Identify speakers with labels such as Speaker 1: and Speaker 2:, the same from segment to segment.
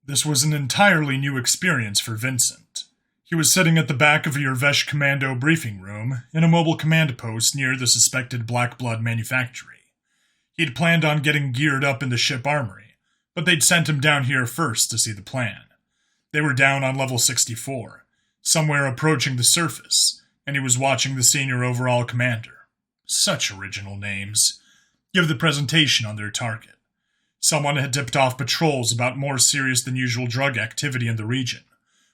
Speaker 1: This was an entirely new experience for Vincent. He was sitting at the back of a Yervesh Commando briefing room in a mobile command post near the suspected Black Blood manufactory. He'd planned on getting geared up in the ship armory, but they'd sent him down here first to see the plan. They were down on level 64, somewhere approaching the surface, and he was watching the senior overall commander. Such original names. Give the presentation on their target. Someone had tipped off patrols about more serious than usual drug activity in the region,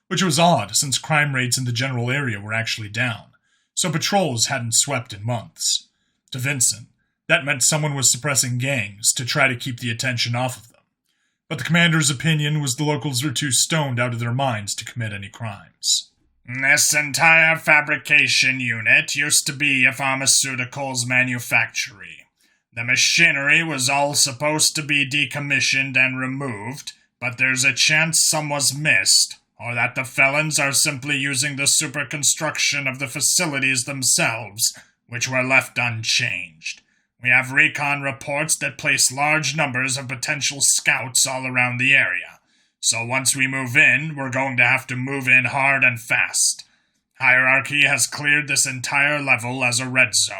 Speaker 1: which was odd since crime rates in the general area were actually down, so patrols hadn't swept in months. To Vincent, that meant someone was suppressing gangs to try to keep the attention off of them. But the commander's opinion was the locals were too stoned out of their minds to commit any crimes.
Speaker 2: This entire fabrication unit used to be a pharmaceuticals manufactory. The machinery was all supposed to be decommissioned and removed, but there's a chance some was missed, or that the felons are simply using the superconstruction of the facilities themselves, which were left unchanged. We have recon reports that place large numbers of potential scouts all around the area, so once we move in, we're going to have to move in hard and fast. Hierarchy has cleared this entire level as a red zone.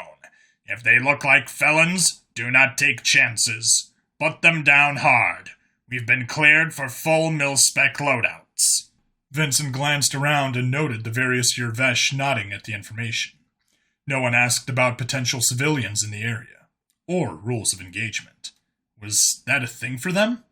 Speaker 2: If they look like felons, do not take chances. Put them down hard. We've been cleared for full mil-spec loadouts.
Speaker 1: Vincent glanced around and noted the various Yervesh nodding at the information. No one asked about potential civilians in the area, or rules of engagement. Was that a thing for them?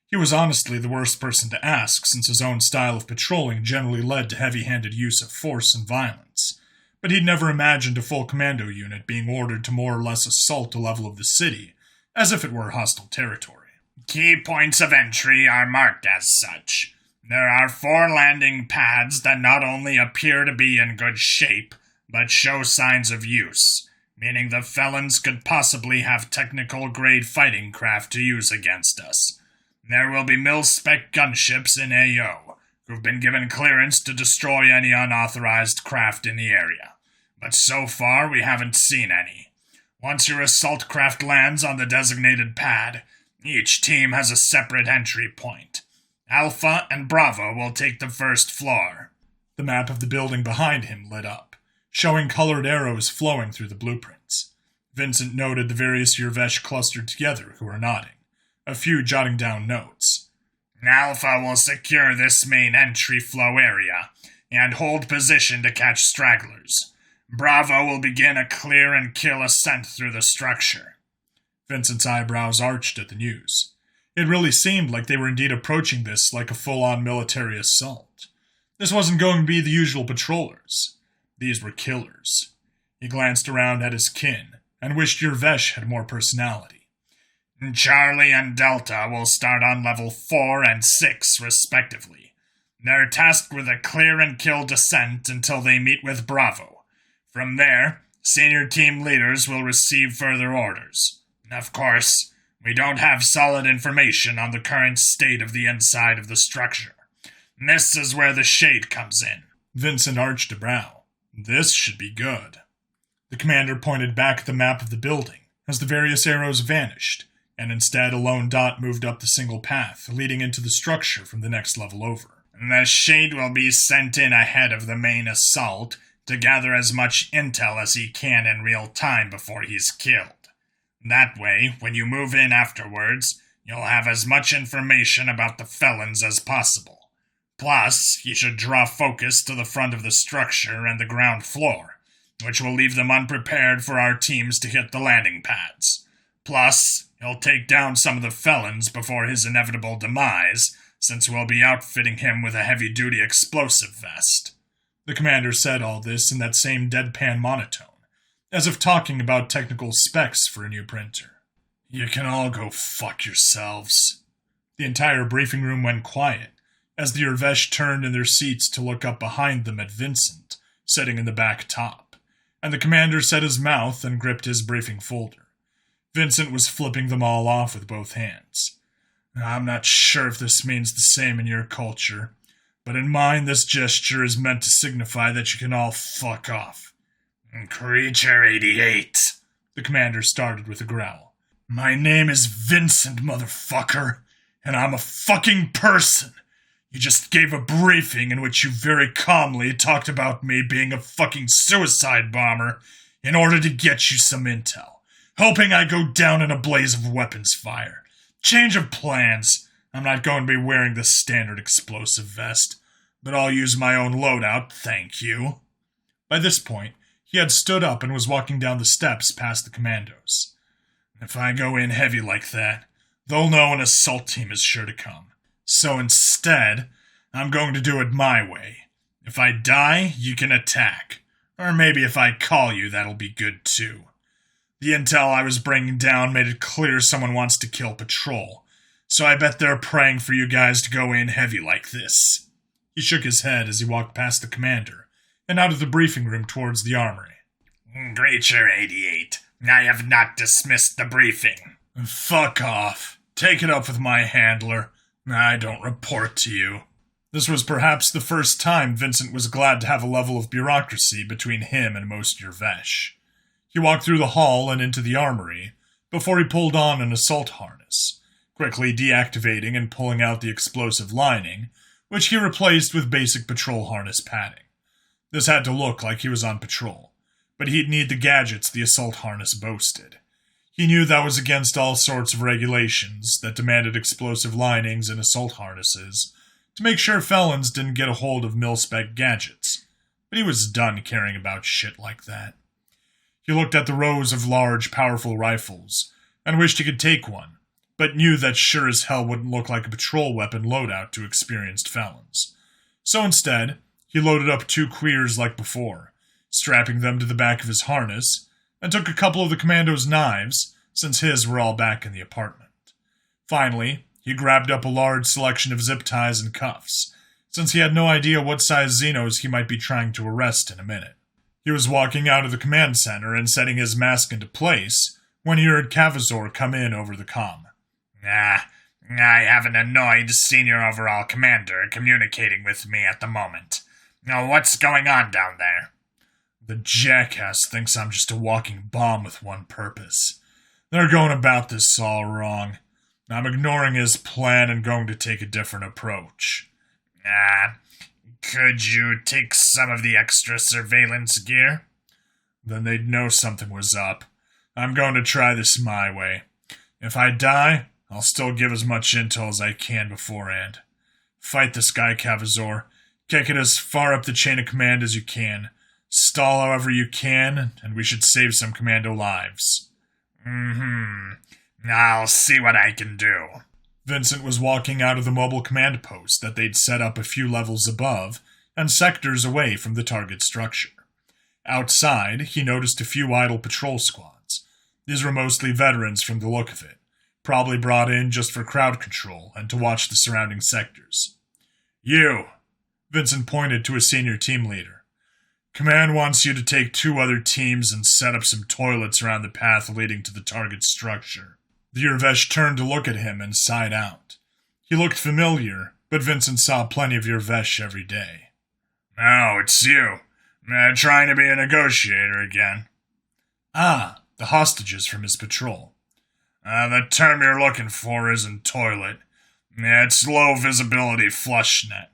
Speaker 1: He was honestly the worst person to ask, since his own style of patrolling generally led to heavy-handed use of force and violence. But he'd never imagined a full commando unit being ordered to more or less assault the level of the city, as if it were hostile territory.
Speaker 2: Key points of entry are marked as such. There are 4 landing pads that not only appear to be in good shape, but show signs of use, meaning the felons could possibly have technical-grade fighting craft to use against us. There will be mil-spec gunships in AO, who've been given clearance to destroy any unauthorized craft in the area. But so far, we haven't seen any. Once your assault craft lands on the designated pad, each team has a separate entry point. Alpha and Bravo will take the first floor.
Speaker 1: The map of the building behind him lit up, showing colored arrows flowing through the blueprints. Vincent noted the various Yervesh clustered together who were nodding, a few jotting down notes.
Speaker 2: Alpha will secure this main entry flow area and hold position to catch stragglers. Bravo will begin a clear and kill ascent through the structure.
Speaker 1: Vincent's eyebrows arched at the news. It really seemed like they were indeed approaching this like a full-on military assault. This wasn't going to be the usual patrollers. These were killers. He glanced around at his kin and wished Yervesh had more personality.
Speaker 2: Charlie and Delta will start on level 4 and 6, respectively. They're tasked with a clear and kill descent until they meet with Bravo. From there, senior team leaders will receive further orders. Of course, we don't have solid information on the current state of the inside of the structure. This is where the shade comes in.
Speaker 1: Vincent arched a brow. This should be good. The commander pointed back at the map of the building as the various arrows vanished, and instead a lone dot moved up the single path leading into the structure from the next level over.
Speaker 2: The shade will be sent in ahead of the main assault to gather as much intel as he can in real time before he's killed. That way, when you move in afterwards, you'll have as much information about the felons as possible. Plus, he should draw focus to the front of the structure and the ground floor, which will leave them unprepared for our teams to hit the landing pads. Plus, he'll take down some of the felons before his inevitable demise, since we'll be outfitting him with a heavy-duty explosive vest.
Speaker 1: The commander said all this in that same deadpan monotone, as if talking about technical specs for a new printer. You can all go fuck yourselves. The entire briefing room went quiet, as the Yervesh turned in their seats to look up behind them at Vincent, sitting in the back top, and the commander set his mouth and gripped his briefing folder. Vincent was flipping them all off with both hands. I'm not sure if this means the same in your culture, but in mine this gesture is meant to signify that you can all fuck off.
Speaker 2: Creature 88,
Speaker 1: the commander started with a growl. My name is Vincent, motherfucker, And I'm a fucking person. You just gave a briefing in which you very calmly talked about me being a fucking suicide bomber in order to get you some intel, hoping I go down in a blaze of weapons fire. Change of plans. I'm not going to be wearing the standard explosive vest, but I'll use my own loadout, thank you. By this point, he had stood up and was walking down the steps past the commandos. If I go in heavy like that, they'll know an assault team is sure to come. So instead, I'm going to do it my way. If I die, you can attack. Or maybe if I call you, that'll be good too. The intel I was bringing down made it clear someone wants to kill Patrol, so I bet they're praying for you guys to go in heavy like this. He shook his head as he walked past the commander and out of the briefing room towards the armory.
Speaker 2: Breacher 88, I have not dismissed the briefing.
Speaker 1: Fuck off. Take it up with my handler. I don't report to you. This was perhaps the first time Vincent was glad to have a level of bureaucracy between him and most Yervesh. He walked through the hall and into the armory before he pulled on an assault harness, quickly deactivating and pulling out the explosive lining, which he replaced with basic patrol harness padding. This had to look like he was on patrol, but he'd need the gadgets the assault harness boasted. He knew that was against all sorts of regulations that demanded explosive linings and assault harnesses to make sure felons didn't get a hold of mil-spec gadgets, but he was done caring about shit like that. He looked at the rows of large, powerful rifles and wished he could take one, but knew that sure as hell wouldn't look like a patrol weapon loadout to experienced felons. So instead, he loaded up 2 queers like before, strapping them to the back of his harness, and took a couple of the commando's knives, since his were all back in the apartment. Finally, he grabbed up a large selection of zip ties and cuffs, since he had no idea what size Xenos he might be trying to arrest in a minute. He was walking out of the command center and setting his mask into place when he heard Cavazor come in over the comm.
Speaker 2: I have an annoyed senior overall commander communicating with me at the moment. Now, what's going on down there?
Speaker 1: The jackass thinks I'm just a walking bomb with one purpose. They're going about this all wrong. I'm ignoring his plan and going to take a different approach.
Speaker 2: Could you take some of the extra surveillance gear?
Speaker 1: Then they'd know something was up. I'm going to try this my way. If I die, I'll still give as much intel as I can beforehand. Fight this guy, Cavazor. Kick it as far up the chain of command as you can. Stall however you can, and we should save some commando lives.
Speaker 2: I'll see what I can do.
Speaker 1: Vincent was walking out of the mobile command post that they'd set up a few levels above and sectors away from the target structure. Outside, he noticed a few idle patrol squads. These were mostly veterans from the look of it, probably brought in just for crowd control and to watch the surrounding sectors. You, Vincent pointed to a senior team leader. Command wants you to take 2 other teams and set up some toilets around the path leading to the target structure. The Yervesh turned to look at him and sighed out. He looked familiar, but Vincent saw plenty of Yervesh every day.
Speaker 2: Oh, it's you. Trying to be a negotiator again.
Speaker 1: Ah, the hostages from his patrol.
Speaker 2: The term you're looking for isn't toilet. It's low visibility flush net.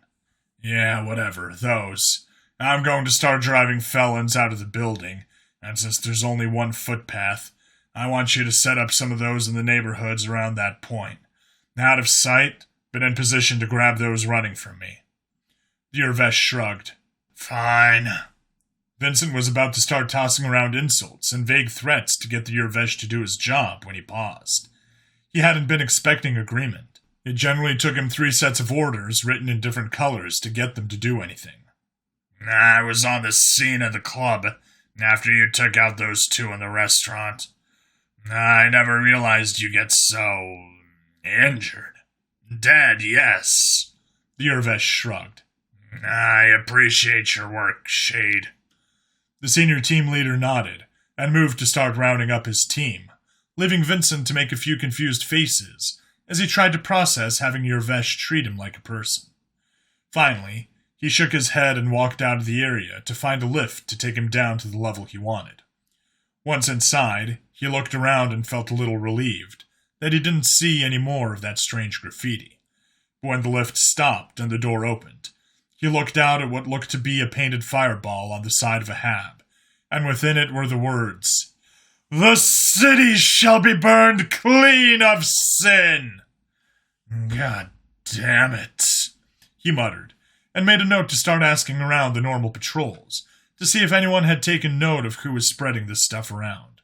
Speaker 1: Yeah, whatever, those. I'm going to start driving felons out of the building, and since there's only one footpath, I want you to set up some of those in the neighborhoods around that point. Out of sight, but in position to grab those running from me. The Yervesh shrugged.
Speaker 2: Fine.
Speaker 1: Vincent was about to start tossing around insults and vague threats to get the Yervesh to do his job when he paused. He hadn't been expecting agreement. It generally took him 3 sets of orders written in different colors to get them to do anything.
Speaker 2: I was on the scene of the club after you took out those 2 in the restaurant. I never realized you get so injured. Dead, yes.
Speaker 1: The Yervesh shrugged.
Speaker 2: I appreciate your work, Shade.
Speaker 1: The senior team leader nodded and moved to start rounding up his team, leaving Vincent to make a few confused faces as he tried to process having Yervesh treat him like a person. Finally, he shook his head and walked out of the area to find a lift to take him down to the level he wanted. Once inside, he looked around and felt a little relieved that he didn't see any more of that strange graffiti. But when the lift stopped and the door opened, he looked out at what looked to be a painted fireball on the side of a hab, and within it were the words, "The city shall be burned clean of sin!" "God damn it," he muttered, and made a note to start asking around the normal patrols, to see if anyone had taken note of who was spreading this stuff around.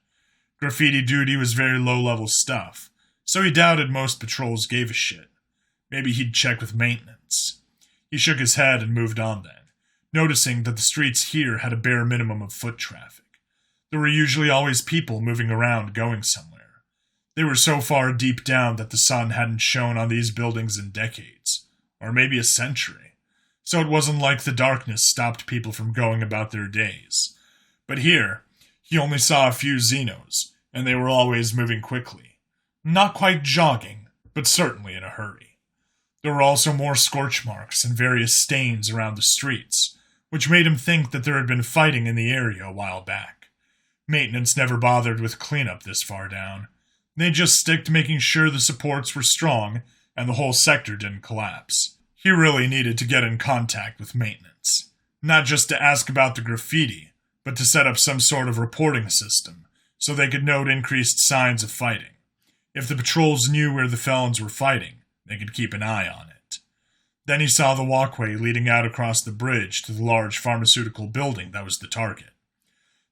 Speaker 1: Graffiti duty was very low-level stuff, so he doubted most patrols gave a shit. Maybe he'd check with maintenance. He shook his head and moved on then, noticing that the streets here had a bare minimum of foot traffic. There were usually always people moving around going somewhere. They were so far deep down that the sun hadn't shone on these buildings in decades, or maybe a century, so it wasn't like the darkness stopped people from going about their days. But here, he only saw a few Xenos, and they were always moving quickly. Not quite jogging, but certainly in a hurry. There were also more scorch marks and various stains around the streets, which made him think that there had been fighting in the area a while back. Maintenance never bothered with cleanup this far down. They just stick to making sure the supports were strong and the whole sector didn't collapse. He really needed to get in contact with maintenance, not just to ask about the graffiti, but to set up some sort of reporting system so they could note increased signs of fighting. If the patrols knew where the felons were fighting, they could keep an eye on it. Then he saw the walkway leading out across the bridge to the large pharmaceutical building that was the target.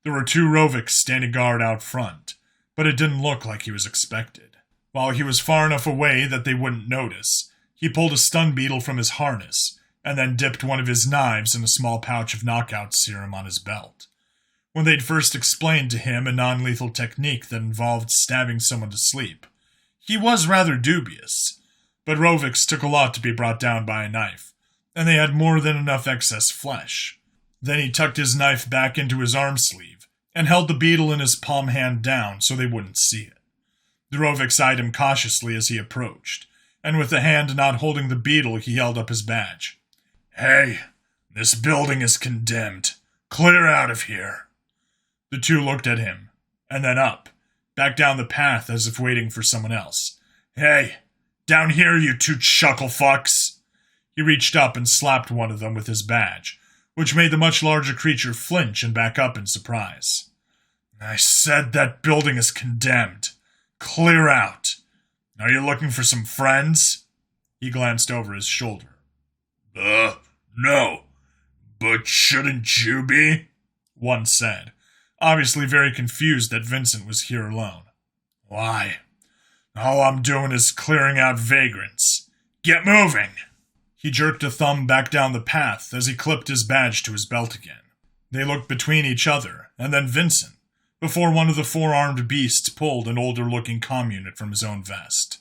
Speaker 1: There were 2 Roviks standing guard out front, but it didn't look like he was expected. While he was far enough away that they wouldn't notice, he pulled a stun beetle from his harness, and then dipped one of his knives in a small pouch of knockout serum on his belt. When they'd first explained to him a non-lethal technique that involved stabbing someone to sleep, he was rather dubious, but Roviks took a lot to be brought down by a knife, and they had more than enough excess flesh. Then he tucked his knife back into his arm sleeve, and held the beetle in his palm hand down so they wouldn't see it. The Roviks eyed him cautiously as he approached, and with the hand not holding the beetle he held up his badge. "Hey, this building is condemned. Clear out of here." The 2 looked at him, and then up, back down the path as if waiting for someone else. "Hey, down here, you 2 chuckle fucks." He reached up and slapped one of them with his badge, which made the much larger creature flinch and back up in surprise. "I said that building is condemned. Clear out. Are you looking for some friends?" He glanced over his shoulder. No. But shouldn't you be?" one said, obviously very confused that Vincent was here alone. "Why? All I'm doing is clearing out vagrants. Get moving!" He jerked a thumb back down the path as he clipped his badge to his belt again. They looked between each other, and then Vincent, before one of the 4-armed beasts pulled an older-looking comm unit from his own vest.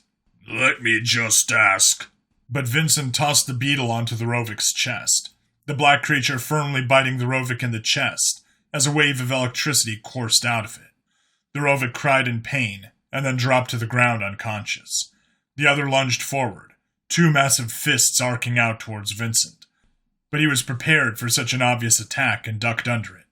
Speaker 1: "Let me just ask." But Vincent tossed the beetle onto the Rovik's chest, the black creature firmly biting the Rovik in the chest as a wave of electricity coursed out of it. The Rovik cried in pain, and then dropped to the ground unconscious. The other lunged forward, 2 massive fists arcing out towards Vincent. But he was prepared for such an obvious attack and ducked under it,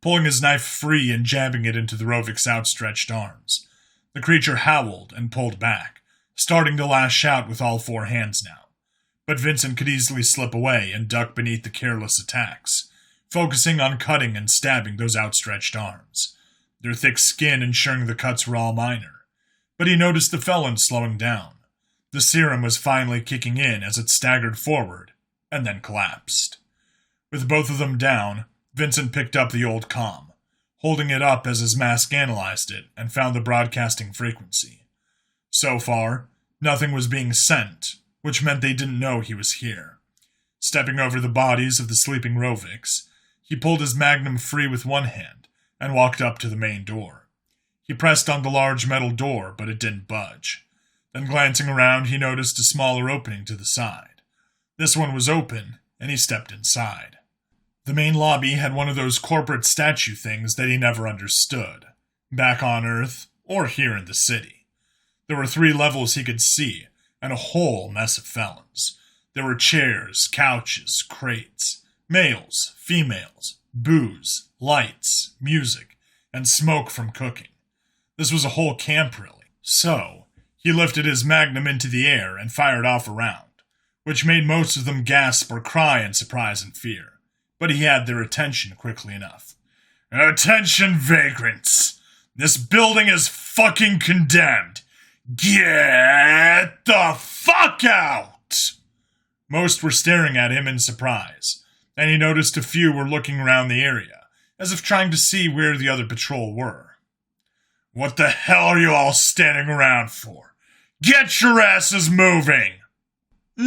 Speaker 1: pulling his knife free and jabbing it into the Rovik's outstretched arms. The creature howled and pulled back, starting to lash out with all 4 hands now. But Vincent could easily slip away and duck beneath the careless attacks, focusing on cutting and stabbing those outstretched arms, their thick skin ensuring the cuts were all minor. But he noticed the felon slowing down. The serum was finally kicking in as it staggered forward, and then collapsed. With both of them down, Vincent picked up the old comm, holding it up as his mask analyzed it and found the broadcasting frequency. So far, nothing was being sent, which meant they didn't know he was here. Stepping over the bodies of the sleeping Roviks, he pulled his magnum free with one hand and walked up to the main door. He pressed on the large metal door, but it didn't budge. Then glancing around, he noticed a smaller opening to the side. This one was open, and he stepped inside. The main lobby had one of those corporate statue things that he never understood, back on Earth or here in the city. There were 3 levels he could see, and a whole mess of felons. There were chairs, couches, crates, males, females, booze, lights, music, and smoke from cooking. This was a whole camp, really. So, He lifted his magnum into the air and fired off a round, which made most of them gasp or cry in surprise and fear. But he had their attention quickly enough. "Attention, vagrants! This building is fucking condemned! Get the fuck out!" Most were staring at him in surprise, and he noticed a few were looking around the area, as if trying to see where the other patrol were. "What the hell are you all standing around for? Get your asses moving!"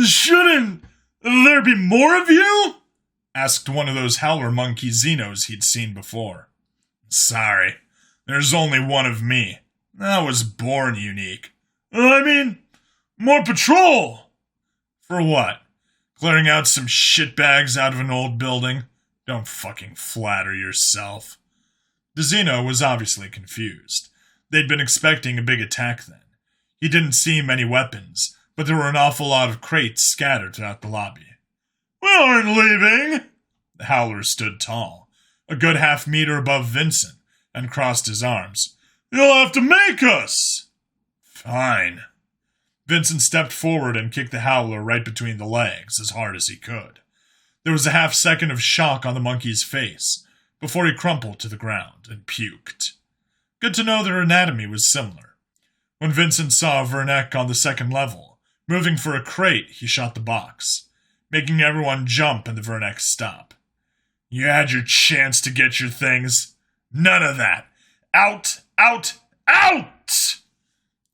Speaker 1: "Shouldn't there be more of you?" asked one of those howler monkey Xenos he'd seen before. "Sorry, there's only one of me. I was born unique." "I mean, more patrol!" "For what? Clearing out some shitbags out of an old building? Don't fucking flatter yourself." The Xeno was obviously confused. They'd been expecting a big attack then. He didn't see many weapons, but there were an awful lot of crates scattered throughout the lobby. "We aren't leaving!" The howler stood tall, a good half-meter above Vincent, and crossed his arms. "You'll have to make us!" "Fine." Vincent stepped forward and kicked the howler right between the legs as hard as he could. There was a half-second of shock on the monkey's face, before he crumpled to the ground and puked. Good to know their anatomy was similar. When Vincent saw Vernek on the second level, moving for a crate, he shot the box, making everyone jump and the Vernek stop. "You had your chance to get your things. None of that. Out, out, out!"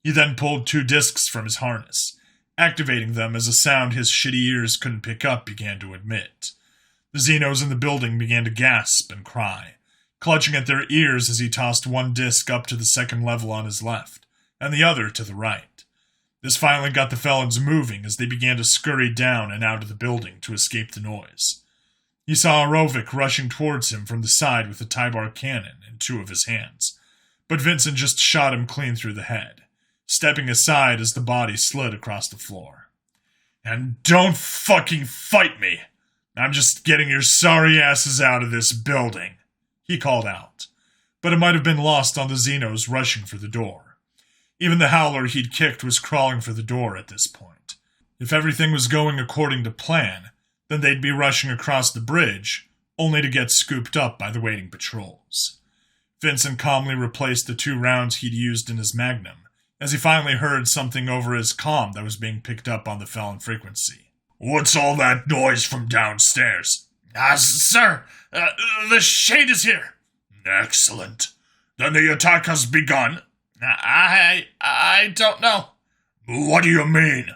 Speaker 1: He then pulled 2 discs from his harness, activating them as a sound his shitty ears couldn't pick up began to emit. The Xenos in the building began to gasp and cry, clutching at their ears as he tossed one disc up to the second level on his left, and the other to the right. This finally got the felons moving as they began to scurry down and out of the building to escape the noise. He saw Arovic rushing towards him from the side with a Tybar cannon in 2 of his hands, but Vincent just shot him clean through the head, stepping aside as the body slid across the floor. "And don't fucking fight me! I'm just getting your sorry asses out of this building," he called out, but it might have been lost on the Xenos rushing for the door. Even the howler he'd kicked was crawling for the door at this point. If everything was going according to plan, then they'd be rushing across the bridge, only to get scooped up by the waiting patrols. Vincent calmly replaced the 2 rounds he'd used in his magnum, as he finally heard something over his comm that was being picked up on the felon frequency. "What's all that noise from downstairs?" Sir, the shade is here." "Excellent. Then the attack has begun."
Speaker 3: I don't know."
Speaker 2: "What do you mean?"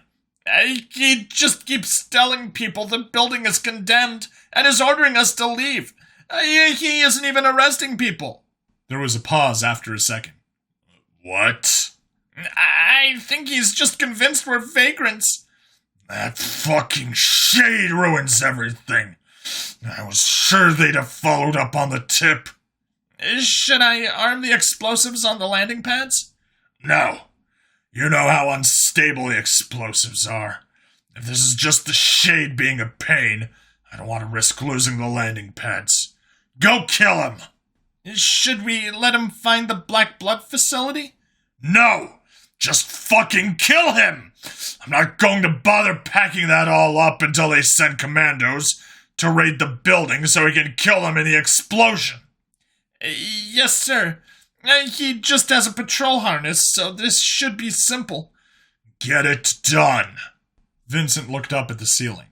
Speaker 3: He just keeps telling people the building is condemned and is ordering us to leave. He isn't even arresting people."
Speaker 1: There was a pause after a second.
Speaker 2: "What?"
Speaker 3: "I think he's just convinced we're vagrants."
Speaker 2: "That fucking shade ruins everything. I was sure they'd have followed up on the tip."
Speaker 3: "Should I arm the explosives on the landing pads?"
Speaker 2: "No. You know how unstable the explosives are. If this is just the shade being a pain, I don't want to risk losing the landing pads. Go kill him!"
Speaker 3: "Should we let him find the Black Blood facility?"
Speaker 2: "No! Just fucking kill him! I'm not going to bother packing that all up until they send commandos to raid the building so we can kill them in the explosion."
Speaker 3: "Yes, sir. He just has a patrol harness, so this should be simple."
Speaker 2: "Get it done."
Speaker 1: Vincent looked up at the ceiling.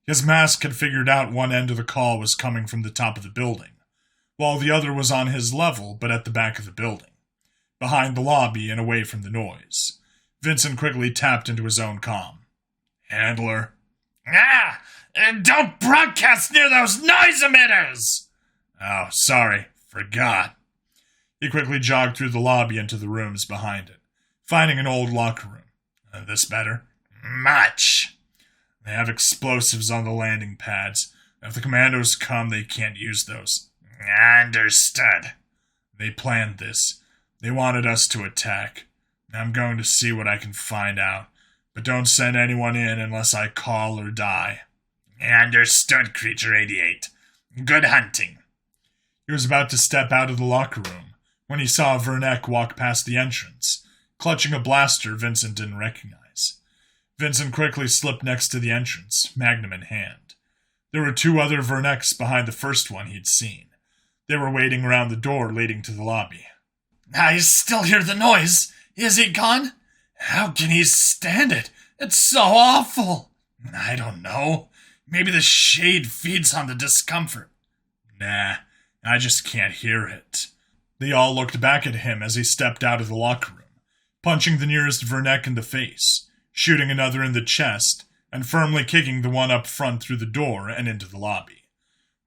Speaker 1: His mask had figured out one end of the call was coming from the top of the building, while the other was on his level but at the back of the building, behind the lobby and away from the noise. Vincent quickly tapped into his own comm. "Handler."
Speaker 3: And don't broadcast near those noise emitters!"
Speaker 1: "Oh, sorry. Forgot." He quickly jogged through the lobby into the rooms behind it, finding an old locker room. This better?
Speaker 3: Much.
Speaker 1: They have explosives on the landing pads. If the commandos come, they can't use those.
Speaker 3: Understood.
Speaker 1: They planned this. They wanted us to attack. I'm going to see what I can find out, but don't send anyone in unless I call or die.
Speaker 3: Understood, Creature 88. Good hunting.
Speaker 1: He was about to step out of the locker room when he saw Vernek walk past the entrance, clutching a blaster Vincent didn't recognize. Vincent quickly slipped next to the entrance, magnum in hand. There were 2 other Vernecks behind the first one he'd seen. They were waiting around the door leading to the lobby.
Speaker 3: I still hear the noise. Is he gone? How can he stand it? It's so awful. I don't know. Maybe the shade feeds on the discomfort.
Speaker 1: Nah, I just can't hear it. They all looked back at him as he stepped out of the locker room, punching the nearest Verneck in the face, shooting another in the chest, and firmly kicking the one up front through the door and into the lobby.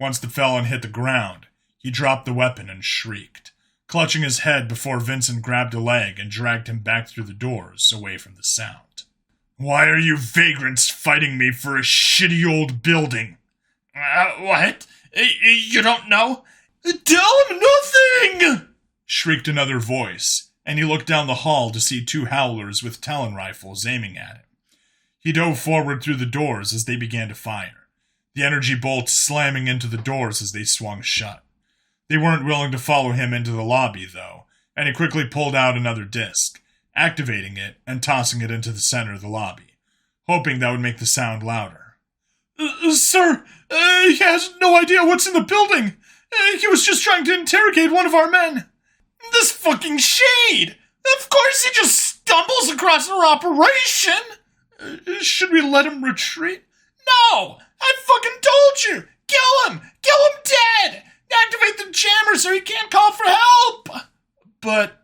Speaker 1: Once the felon hit the ground, he dropped the weapon and shrieked, clutching his head before Vincent grabbed a leg and dragged him back through the doors, away from the sound. Why are you vagrants fighting me for a shitty old building?
Speaker 3: What? You don't know? Tell him nothing!
Speaker 1: Shrieked another voice, and he looked down the hall to see 2 howlers with Talon rifles aiming at him. He dove forward through the doors as they began to fire, the energy bolts slamming into the doors as they swung shut. They weren't willing to follow him into the lobby, though, and he quickly pulled out another disc, activating it and tossing it into the center of the lobby, hoping that would make the sound louder.
Speaker 3: Sir, he has no idea what's in the building. He was just trying to interrogate one of our men. This fucking shade! Of course he just stumbles across our operation! Should we let him retreat? No! I fucking told you! Kill him! Kill him dead! Activate the jammer so he can't call for help! But,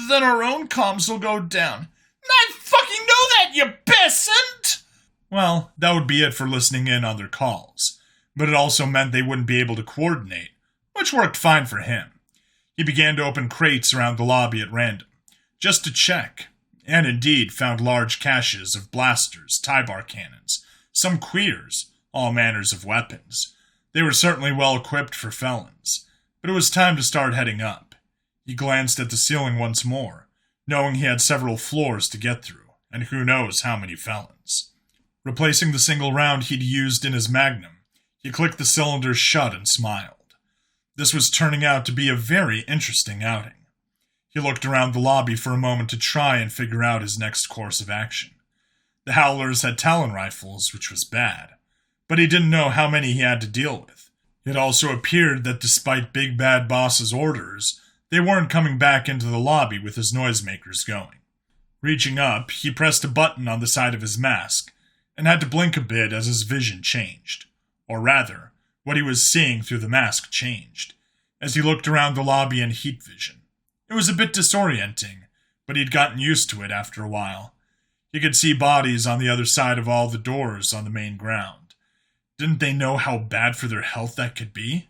Speaker 3: then our own comms will go down. I fucking know that, you peasant!
Speaker 1: Well, that would be it for listening in on their calls, but it also meant they wouldn't be able to coordinate, which worked fine for him. He began to open crates around the lobby at random, just to check, and indeed found large caches of blasters, tie-bar cannons, some queers, all manners of weapons. They were certainly well equipped for felons, but it was time to start heading up. He glanced at the ceiling once more, knowing he had several floors to get through, and who knows how many felons. Replacing the single round he'd used in his magnum, he clicked the cylinders shut and smiled. This was turning out to be a very interesting outing. He looked around the lobby for a moment to try and figure out his next course of action. The Howlers had Talon rifles, which was bad, but he didn't know how many he had to deal with. It also appeared that despite Big Bad Boss's orders, they weren't coming back into the lobby with his noisemakers going. Reaching up, he pressed a button on the side of his mask, and had to blink a bit as his vision changed. Or rather, what he was seeing through the mask changed, as he looked around the lobby in heat vision. It was a bit disorienting, but he'd gotten used to it after a while. He could see bodies on the other side of all the doors on the main ground. Didn't they know how bad for their health that could be?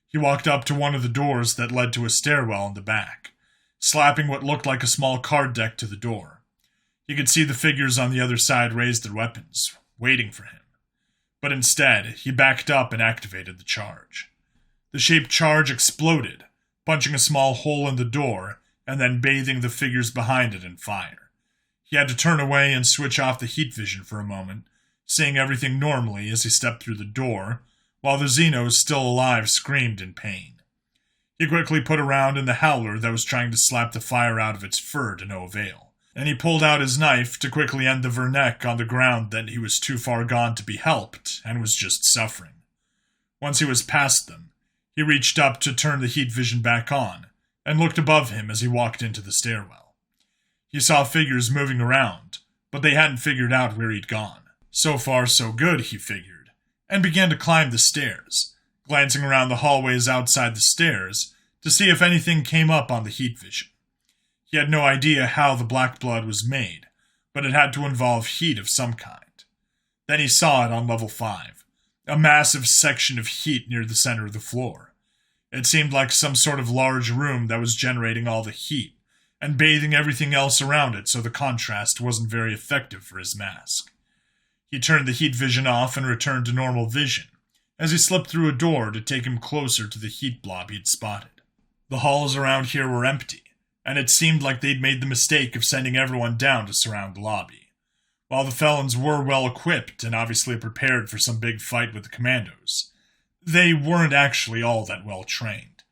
Speaker 1: He walked up to one of the doors that led to a stairwell in the back, slapping what looked like a small card deck to the door. He could see the figures on the other side raise their weapons, waiting for him. But instead, he backed up and activated the charge. The shaped charge exploded, punching a small hole in the door, and then bathing the figures behind it in fire. He had to turn away and switch off the heat vision for a moment, seeing everything normally as he stepped through the door, while the Xenos still alive screamed in pain. He quickly put a round in the Howler that was trying to slap the fire out of its fur to no avail, and he pulled out his knife to quickly end the Verneck on the ground that he was too far gone to be helped and was just suffering. Once he was past them, he reached up to turn the heat vision back on and looked above him as he walked into the stairwell. He saw figures moving around, but they hadn't figured out where he'd gone. So far, so good, he figured, and began to climb the stairs, glancing around the hallways outside the stairs to see if anything came up on the heat vision. He had no idea how the black blood was made, but it had to involve heat of some kind. Then he saw it on level 5, a massive section of heat near the center of the floor. It seemed like some sort of large room that was generating all the heat, and bathing everything else around it so the contrast wasn't very effective for his mask. He turned the heat vision off and returned to normal vision, as he slipped through a door to take him closer to the heat blob he'd spotted. The halls around here were empty, and it seemed like they'd made the mistake of sending everyone down to surround the lobby. While the felons were well equipped and obviously prepared for some big fight with the commandos, they weren't actually all that well trained.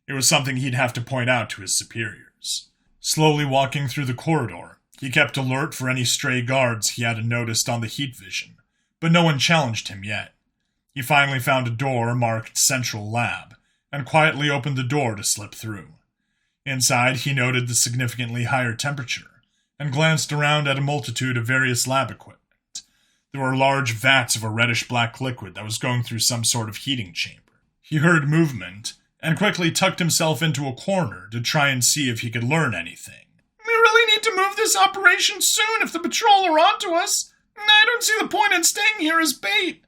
Speaker 1: It was something he'd have to point out to his superiors. Slowly walking through the corridor, he kept alert for any stray guards he hadn't noticed on the heat vision, but no one challenged him yet. He finally found a door marked Central Lab, and quietly opened the door to slip through. Inside, he noted the significantly higher temperature, and glanced around at a multitude of various lab equipment. There were large vats of a reddish-black liquid that was going through some sort of heating chamber. He heard movement, and quickly tucked himself into a corner to try and see if he could learn anything.
Speaker 3: We really need to move this operation soon if the patrol are onto us. I don't see the point in staying here as bait.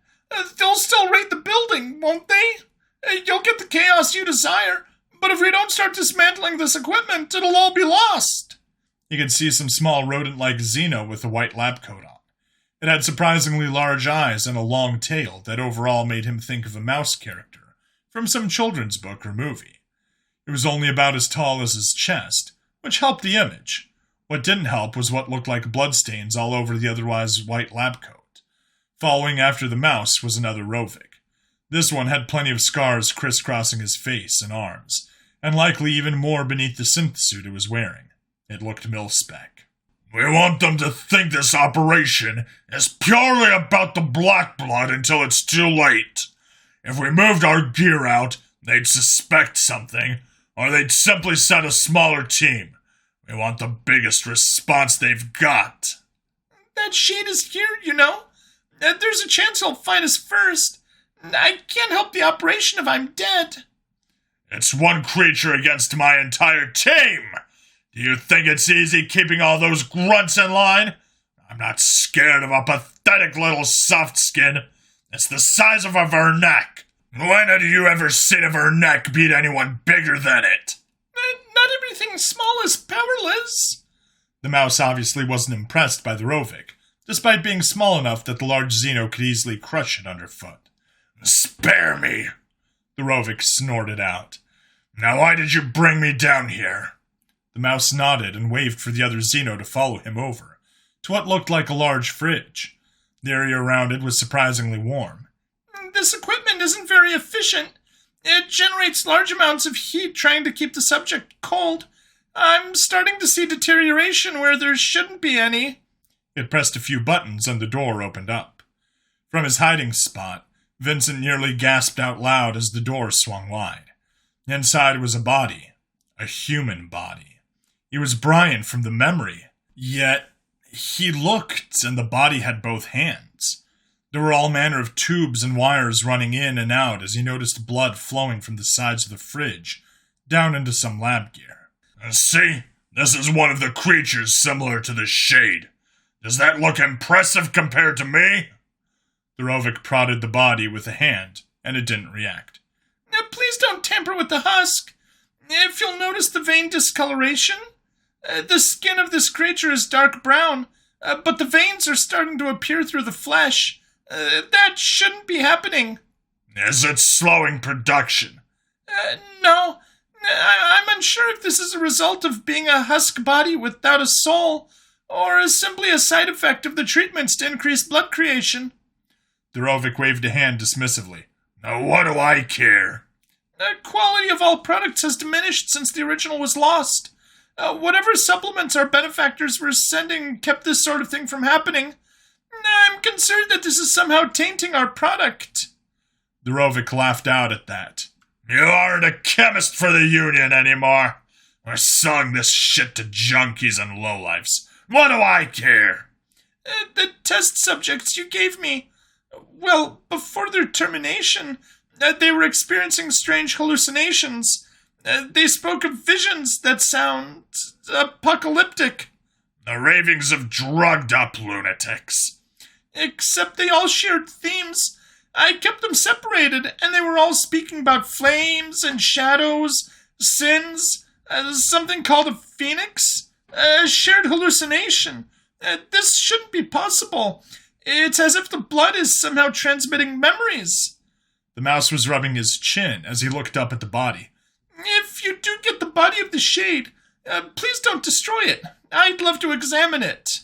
Speaker 3: They'll still raid the building, won't they? You'll get the chaos you desire, but if we don't start dismantling this equipment, it'll all be lost.
Speaker 1: He could see some small rodent-like xeno with a white lab coat on. It had surprisingly large eyes and a long tail that overall made him think of a mouse character from some children's book or movie. It was only about as tall as his chest, which helped the image. What didn't help was what looked like bloodstains all over the otherwise white lab coat. Following after the mouse was another Rovik. This one had plenty of scars crisscrossing his face and arms, and likely even more beneath the synth suit it was wearing. It looked mil-spec.
Speaker 2: We want them to think this operation is purely about the black blood until it's too late. If we moved our gear out, they'd suspect something, or they'd simply send a smaller team. We want the biggest response they've got.
Speaker 3: That shade is here, you know. There's a chance he'll find us first. I can't help the operation if I'm dead.
Speaker 2: It's one creature against my entire team. Do you think it's easy keeping all those grunts in line? I'm not scared of a pathetic little soft skin. It's the size of a Vernac. When have you ever seen a Vernac beat anyone bigger than it?
Speaker 3: Not everything small is powerless.
Speaker 1: The mouse obviously wasn't impressed by the Rovik, despite being small enough that the large Xeno could easily crush it underfoot.
Speaker 2: Spare me,
Speaker 1: the Rovik snorted out.
Speaker 2: Now why did you bring me down here?
Speaker 1: The mouse nodded and waved for the other Xeno to follow him over, to what looked like a large fridge. The area around it was surprisingly warm.
Speaker 3: This equipment isn't very efficient. It generates large amounts of heat trying to keep the subject cold. I'm starting to see deterioration where there shouldn't be any.
Speaker 1: It pressed a few buttons and the door opened up. From his hiding spot, Vincent nearly gasped out loud as the door swung wide. Inside was a body. A human body. It was Brian from the memory. Yet, he looked, and the body had both hands. There were all manner of tubes and wires running in and out as he noticed blood flowing from the sides of the fridge, down into some lab gear.
Speaker 2: See? This is one of the creatures similar to the Shade. Does that look impressive compared to me?
Speaker 1: The Rovik prodded the body with a hand, and it didn't react.
Speaker 3: Please don't tamper with the husk. If you'll notice the vein discoloration, the skin of this creature is dark brown, but the veins are starting to appear through the flesh. That shouldn't be happening.
Speaker 2: Is it slowing production?
Speaker 3: No. I'm unsure if this is a result of being a husk body without a soul, or is simply a side effect of the treatments to increase blood creation.
Speaker 1: The Rovik waved a hand dismissively.
Speaker 2: Now what do I care?
Speaker 3: The quality of all products has diminished since the original was lost. Whatever supplements our benefactors were sending kept this sort of thing from happening. I'm concerned that this is somehow tainting our product.
Speaker 1: The Rovik laughed out at that.
Speaker 2: You aren't a chemist for the Union anymore. We're selling this shit to junkies and lowlifes. What do I care?
Speaker 3: The test subjects you gave me, well, before their termination, they were experiencing strange hallucinations. They spoke of visions that sound apocalyptic.
Speaker 2: The ravings of drugged-up lunatics.
Speaker 3: Except they all shared themes. I kept them separated, and they were all speaking about flames and shadows, sins, something called a phoenix, a shared hallucination. This shouldn't be possible. It's as if the blood is somehow transmitting memories.
Speaker 1: The mouse was rubbing his chin as he looked up at the body.
Speaker 3: If you do get the body of the Shade, please don't destroy it. I'd love to examine it.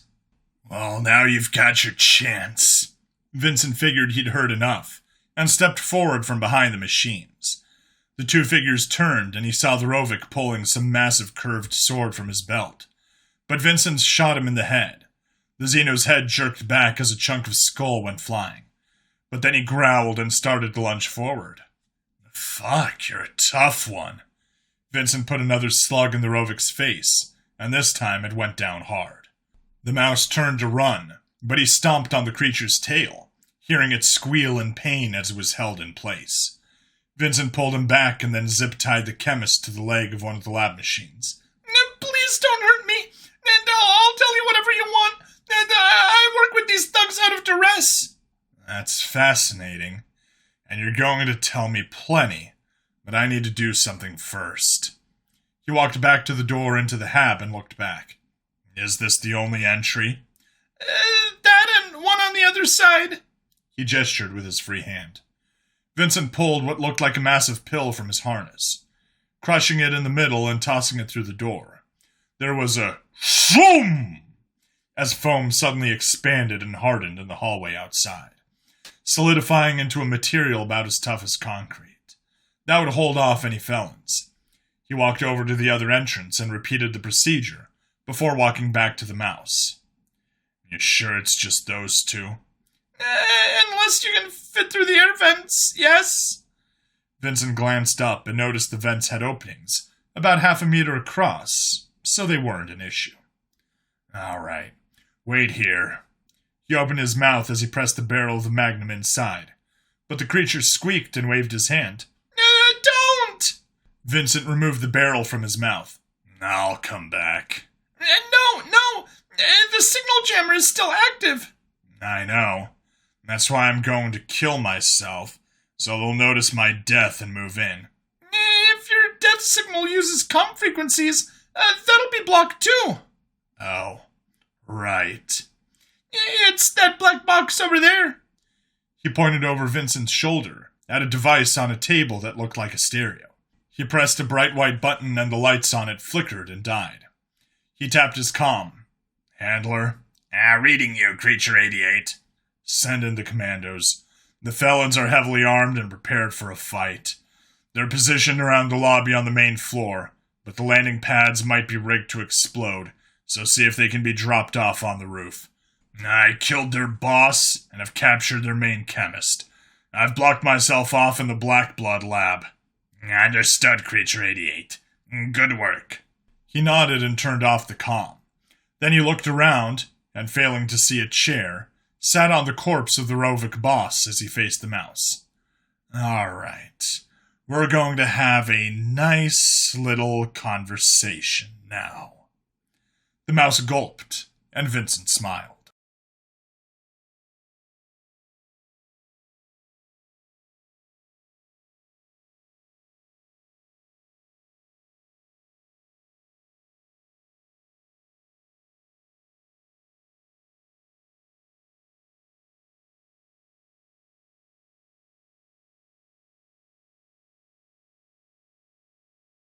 Speaker 2: Well, now you've got your chance.
Speaker 1: Vincent figured he'd heard enough, and stepped forward from behind the machines. The two figures turned, and he saw the Rovik pulling some massive curved sword from his belt. But Vincent shot him in the head. The Xeno's head jerked back as a chunk of skull went flying. But then he growled and started to lunge forward. Fuck, you're a tough one. Vincent put another slug in the Rovik's face, and this time it went down hard. The mouse turned to run, but he stomped on the creature's tail, hearing it squeal in pain as it was held in place. Vincent pulled him back and then zip-tied the chemist to the leg of one of the lab machines.
Speaker 3: Please don't hurt me, and I'll tell you whatever you want, and I work with these thugs out of duress.
Speaker 1: That's fascinating, and you're going to tell me plenty, but I need to do something first. He walked back to the door into the hab and looked back. Is this the only entry?
Speaker 3: That and one on the other side.
Speaker 1: He gestured with his free hand. Vincent pulled what looked like a massive pill from his harness, crushing it in the middle and tossing it through the door. There was a shoom as foam suddenly expanded and hardened in the hallway outside, solidifying into a material about as tough as concrete. That would hold off any felons. He walked over to the other entrance and repeated the procedure before walking back to the mouse. You sure it's just those two?
Speaker 3: Unless you can fit through the air vents, yes?
Speaker 1: Vincent glanced up and noticed the vents had openings, about 1/2 meter across, so they weren't an issue. All right, wait here. He opened his mouth as he pressed the barrel of the magnum inside, but the creature squeaked and waved his hand.
Speaker 3: Don't!
Speaker 1: Vincent removed the barrel from his mouth. I'll come back.
Speaker 3: No! The signal jammer is still active.
Speaker 1: I know. That's why I'm going to kill myself, so they'll notice my death and move in.
Speaker 3: If your death signal uses comm frequencies, that'll be blocked too.
Speaker 1: Oh, right.
Speaker 3: It's that black box over there.
Speaker 1: He pointed over Vincent's shoulder at a device on a table that looked like a stereo. He pressed a bright white button and the lights on it flickered and died. He tapped his comm. Handler?
Speaker 2: Reading you, Creature 88.
Speaker 1: Send in the commandos. The felons are heavily armed and prepared for a fight. They're positioned around the lobby on the main floor, but the landing pads might be rigged to explode, so see if they can be dropped off on the roof. I killed their boss and have captured their main chemist. I've blocked myself off in the Black Blood lab.
Speaker 2: Understood, Creature 88. Good work.
Speaker 1: He nodded and turned off the comm. Then he looked around, and failing to see a chair, sat on the corpse of the Rovik boss as he faced the mouse. All right, we're going to have a nice little conversation now. The mouse gulped, and Vincent smiled.